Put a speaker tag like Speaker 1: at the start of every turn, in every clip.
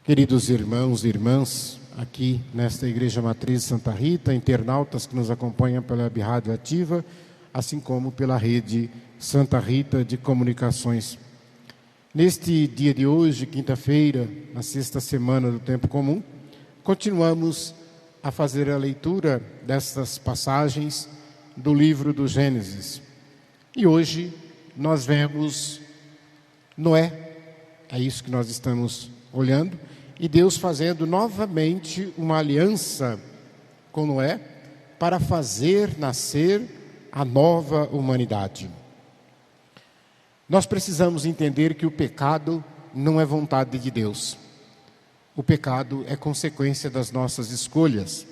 Speaker 1: Queridos irmãos e irmãs, aqui nesta Igreja Matriz de Santa Rita, internautas que nos acompanham pela Web Rádio Ativa, assim como pela rede Santa Rita de Comunicações. Neste dia de hoje, quinta-feira, na sexta semana do Tempo Comum, continuamos a fazer a leitura destas passagens do livro do Gênesis. E hoje nós vemos Noé, é isso que nós estamos olhando, e Deus fazendo novamente uma aliança com Noé para fazer nascer a nova humanidade. Nós precisamos entender que o pecado não é vontade de Deus. O pecado é consequência das nossas escolhas.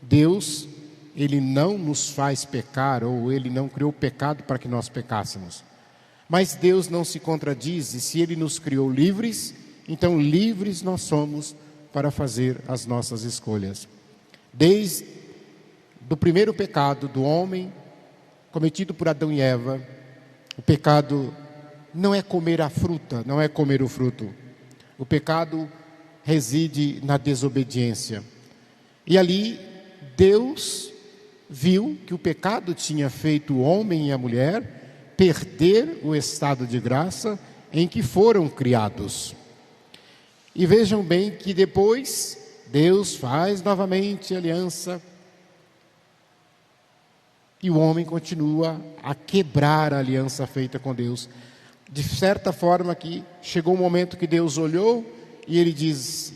Speaker 1: Deus, Ele não nos faz pecar, ou Ele não criou o pecado para que nós pecássemos. Mas Deus não se contradiz, e se Ele nos criou livres, então livres nós somos para fazer as nossas escolhas. Desde o primeiro pecado do homem, cometido por Adão e Eva, o pecado não é comer a fruta, não é comer o fruto. O pecado reside na desobediência. E ali Deus viu que o pecado tinha feito o homem e a mulher perder o estado de graça em que foram criados. E vejam bem que depois Deus faz novamente aliança e o homem continua a quebrar a aliança feita com Deus. De certa forma que chegou um momento que Deus olhou e Ele diz: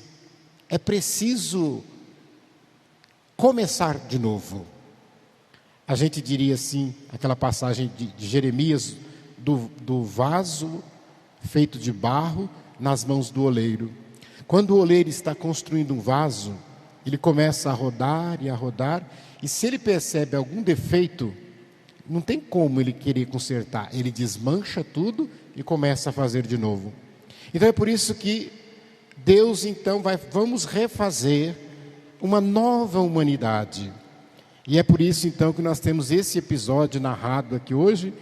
Speaker 1: é preciso começar de novo. A gente diria assim, aquela passagem de Jeremias, do vaso feito de barro nas mãos do oleiro. Quando o oleiro está construindo um vaso, ele começa a rodar, e se ele percebe algum defeito, não tem como ele querer consertar. Ele desmancha tudo e começa a fazer de novo. Então é por isso que Deus então vamos refazer uma nova humanidade. E é por isso então que nós temos esse episódio narrado aqui hoje,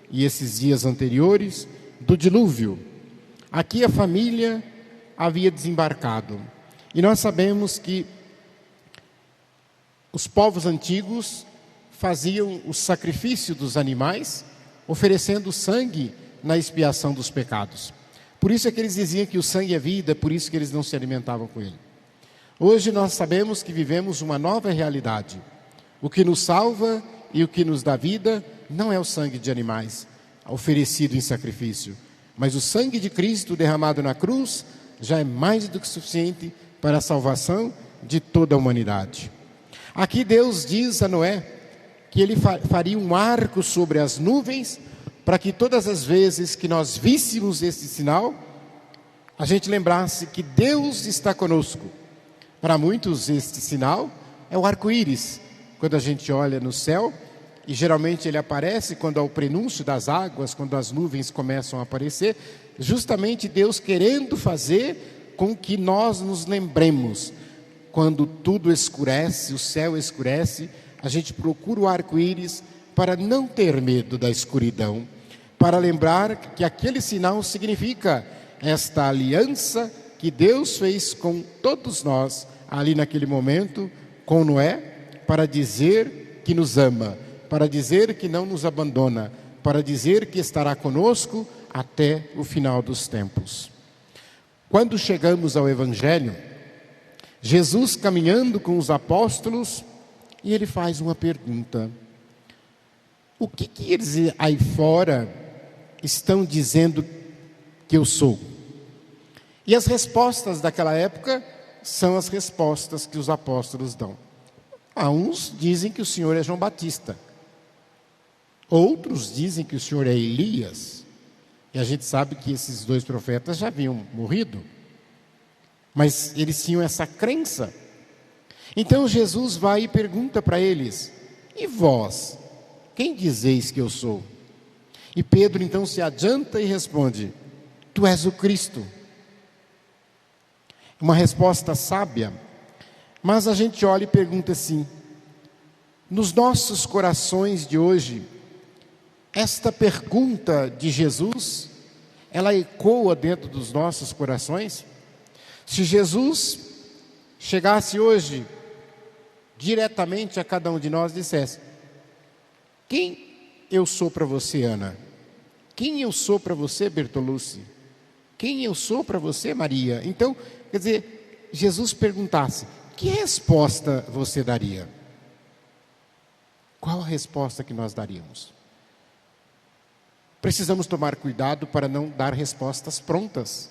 Speaker 1: e esses dias anteriores, do dilúvio. Aqui a família havia desembarcado. E nós sabemos que os povos antigos faziam o sacrifício dos animais, oferecendo sangue na expiação dos pecados. Por isso é que eles diziam que o sangue é vida, por isso que eles não se alimentavam com ele. Hoje nós sabemos que vivemos uma nova realidade. O que nos salva e o que nos dá vida não é o sangue de animais oferecido em sacrifício, mas o sangue de Cristo derramado na cruz já é mais do que suficiente para a salvação de toda a humanidade. Aqui Deus diz a Noé que ele faria um arco sobre as nuvens, para que todas as vezes que nós víssemos esse sinal, a gente lembrasse que Deus está conosco. Para muitos este sinal é o arco-íris, quando a gente olha no céu, e geralmente ele aparece quando há o prenúncio das águas, quando as nuvens começam a aparecer, justamente Deus querendo fazer com que nós nos lembremos. Quando tudo escurece, o céu escurece, a gente procura o arco-íris para não ter medo da escuridão, para lembrar que aquele sinal significa esta aliança que Deus fez com todos nós, ali naquele momento, com Noé, para dizer que nos ama, para dizer que não nos abandona, para dizer que estará conosco até o final dos tempos. Quando chegamos ao Evangelho, Jesus caminhando com os apóstolos, e ele faz uma pergunta: o que eles aí fora estão dizendo que eu sou? E as respostas daquela época são as respostas que os apóstolos dão. Uns dizem que o Senhor é João Batista, outros dizem que o Senhor é Elias, e a gente sabe que esses dois profetas já haviam morrido, mas eles tinham essa crença. Então Jesus vai e pergunta para eles: e vós, quem dizeis que eu sou? E Pedro então se adianta e responde: tu és o Cristo. Uma resposta sábia, mas a gente olha e pergunta assim: nos nossos corações de hoje, esta pergunta de Jesus, ela ecoa dentro dos nossos corações? Se Jesus chegasse hoje diretamente a cada um de nós e dissesse: quem eu sou para você, Ana? Quem eu sou para você, Bertolucci? Quem eu sou para você, Maria? Então, quer dizer, Jesus perguntasse: que resposta você daria? Qual a resposta que nós daríamos? Precisamos tomar cuidado para não dar respostas prontas.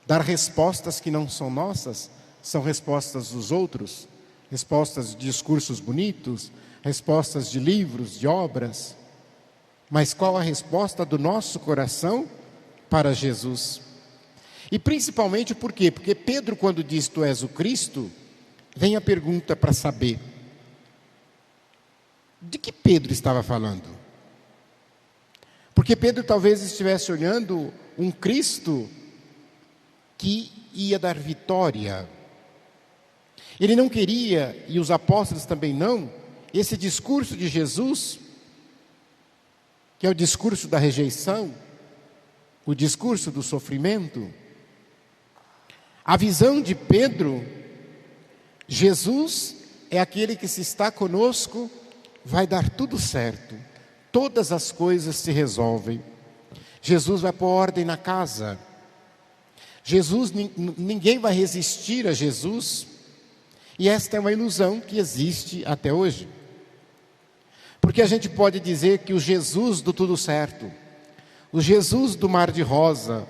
Speaker 1: Dar respostas que não são nossas, são respostas dos outros, respostas de discursos bonitos, respostas de livros, de obras. Mas qual a resposta do nosso coração para Jesus? E principalmente por quê? Porque Pedro, quando diz tu és o Cristo, vem a pergunta para saber: de que Pedro estava falando? Porque Pedro talvez estivesse olhando um Cristo que ia dar vitória. Ele não queria, e os apóstolos também não, esse discurso de Jesus, que é o discurso da rejeição, o discurso do sofrimento. A visão de Pedro: Jesus é aquele que, se está conosco, vai dar tudo certo, todas as coisas se resolvem. Jesus vai pôr ordem na casa. Jesus, ninguém vai resistir a Jesus. E esta é uma ilusão que existe até hoje. Porque a gente pode dizer que o Jesus do tudo certo, o Jesus do mar de rosa,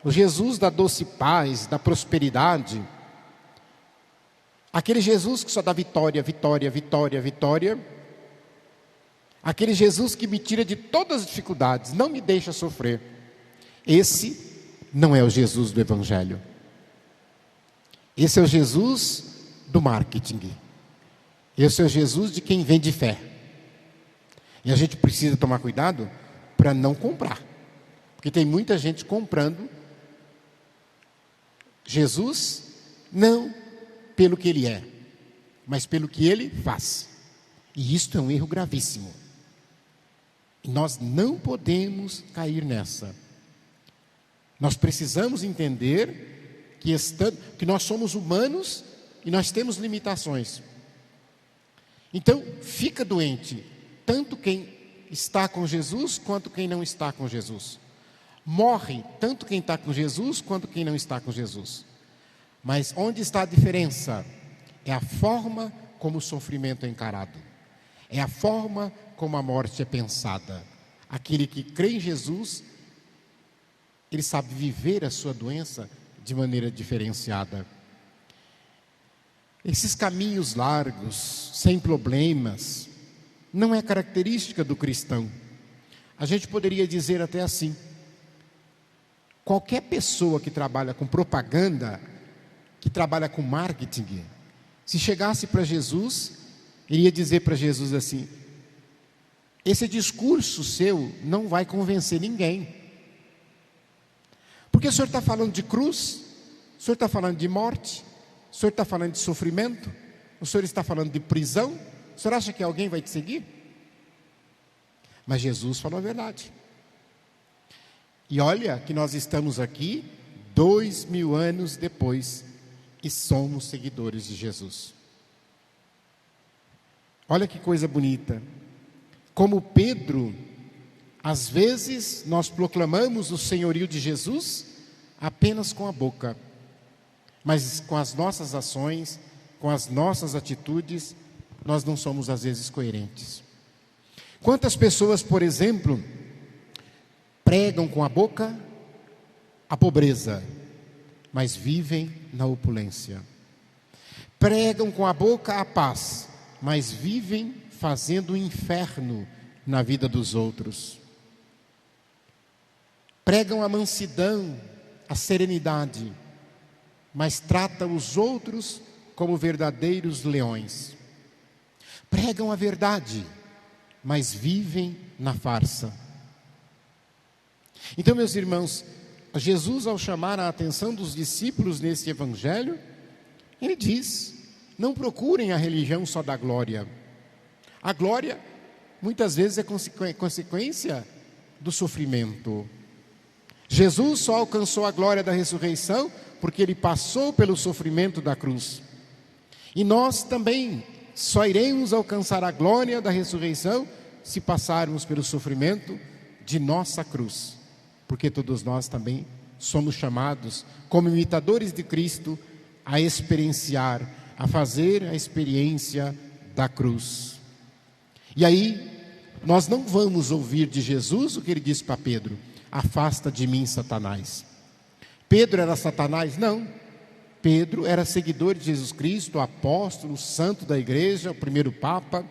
Speaker 1: o Jesus da doce paz, da prosperidade, aquele Jesus que só dá vitória, vitória, vitória, vitória, aquele Jesus que me tira de todas as dificuldades, não me deixa sofrer, esse não é o Jesus do Evangelho. Esse é o Jesus do marketing. Esse é o Jesus de quem vende fé. E a gente precisa tomar cuidado para não comprar. Porque tem muita gente comprando Jesus não pelo que Ele é, mas pelo que Ele faz. E isto é um erro gravíssimo. E nós não podemos cair nessa. Nós precisamos entender que nós somos humanos e nós temos limitações. Então, fica doente tanto quem está com Jesus quanto quem não está com Jesus. Morre tanto quem está com Jesus quanto quem não está com Jesus. Mas onde está a diferença? É a forma como o sofrimento é encarado. É a forma como a morte é pensada. Aquele que crê em Jesus, ele sabe viver a sua doença de maneira diferenciada. Esses caminhos largos, sem problemas, não é característica do cristão. A gente poderia dizer até assim: qualquer pessoa que trabalha com propaganda, que trabalha com marketing, se chegasse para Jesus, iria dizer para Jesus assim: esse discurso seu não vai convencer ninguém. Porque o senhor está falando de cruz, o senhor está falando de morte, o senhor está falando de sofrimento, o senhor está falando de prisão. O senhor acha que alguém vai te seguir? Mas Jesus falou a verdade. E olha que nós estamos aqui 2000 anos depois e somos seguidores de Jesus. Olha que coisa bonita. Como Pedro, às vezes nós proclamamos o senhorio de Jesus apenas com a boca, mas com as nossas ações, com as nossas atitudes, nós não somos às vezes coerentes. Quantas pessoas, por exemplo, pregam com a boca a pobreza, mas vivem na opulência. Pregam com a boca a paz, mas vivem fazendo o inferno na vida dos outros. Pregam a mansidão, a serenidade, mas tratam os outros como verdadeiros leões. Pregam a verdade, mas vivem na farsa. Então, meus irmãos, Jesus, ao chamar a atenção dos discípulos nesse evangelho, ele diz: não procurem a religião só da glória. A glória, muitas vezes, é consequência do sofrimento. Jesus só alcançou a glória da ressurreição porque Ele passou pelo sofrimento da cruz. E nós também só iremos alcançar a glória da ressurreição se passarmos pelo sofrimento de nossa cruz, porque todos nós também somos chamados, como imitadores de Cristo, a experienciar, a fazer a experiência da cruz. E aí, nós não vamos ouvir de Jesus o que Ele disse para Pedro: afasta de mim, Satanás. Pedro era Satanás? Não. Pedro era seguidor de Jesus Cristo, apóstolo, santo da igreja, o primeiro Papa.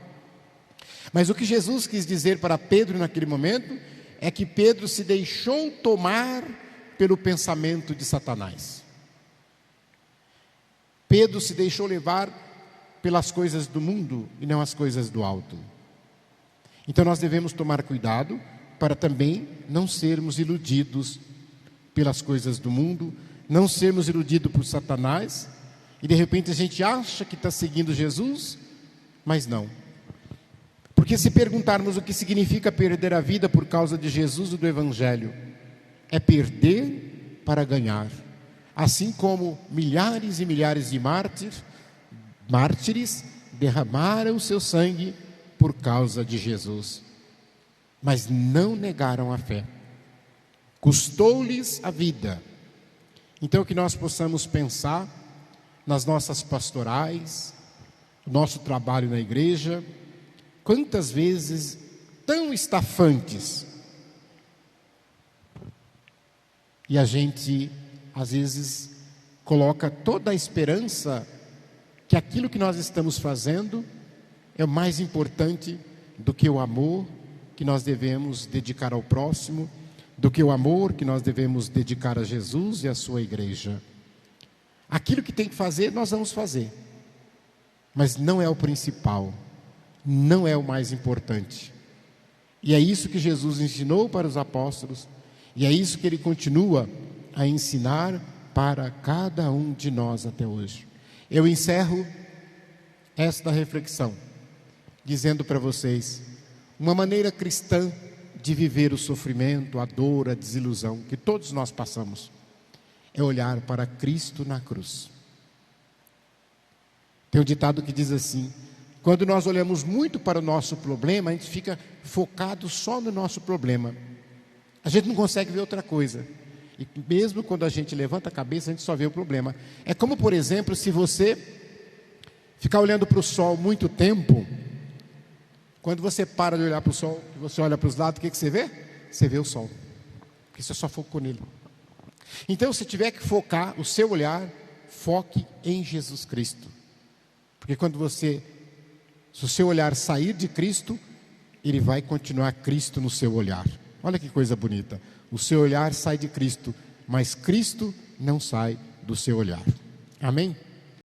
Speaker 1: Mas o que Jesus quis dizer para Pedro naquele momento é que Pedro se deixou tomar pelo pensamento de Satanás. Pedro se deixou levar pelas coisas do mundo e não as coisas do alto. Então nós devemos tomar cuidado para também não sermos iludidos pelas coisas do mundo, não sermos iludidos por Satanás, e de repente a gente acha que está seguindo Jesus, mas não. Porque se perguntarmos o que significa perder a vida por causa de Jesus e do Evangelho, é perder para ganhar. Assim como milhares e milhares de mártires derramaram o seu sangue por causa de Jesus, mas não negaram a fé. Custou-lhes a vida. Então que nós possamos pensar nas nossas pastorais, nosso trabalho na igreja, quantas vezes tão estafantes, e a gente às vezes coloca toda a esperança que aquilo que nós estamos fazendo é o mais importante do que o amor que nós devemos dedicar ao próximo, do que o amor que nós devemos dedicar a Jesus e à sua igreja. Aquilo que tem que fazer, nós vamos fazer, mas não é o principal, não é o mais importante. E é isso que Jesus ensinou para os apóstolos, e é isso que Ele continua a ensinar para cada um de nós até hoje. Eu encerro esta reflexão dizendo para vocês, uma maneira cristã de viver o sofrimento, a dor, a desilusão que todos nós passamos, é olhar para Cristo na cruz. Tem um ditado que diz assim: quando nós olhamos muito para o nosso problema, a gente fica focado só no nosso problema, a gente não consegue ver outra coisa, e mesmo quando a gente levanta a cabeça, a gente só vê o problema. É como, por exemplo, se você ficar olhando para o sol muito tempo, quando você para de olhar para o sol, você olha para os lados, o que você vê? Você vê o sol, porque você só focou nele. Então, se tiver que focar o seu olhar, foque em Jesus Cristo, porque se o seu olhar sair de Cristo, ele vai continuar Cristo no seu olhar. Olha que coisa bonita, o seu olhar sai de Cristo, mas Cristo não sai do seu olhar. Amém?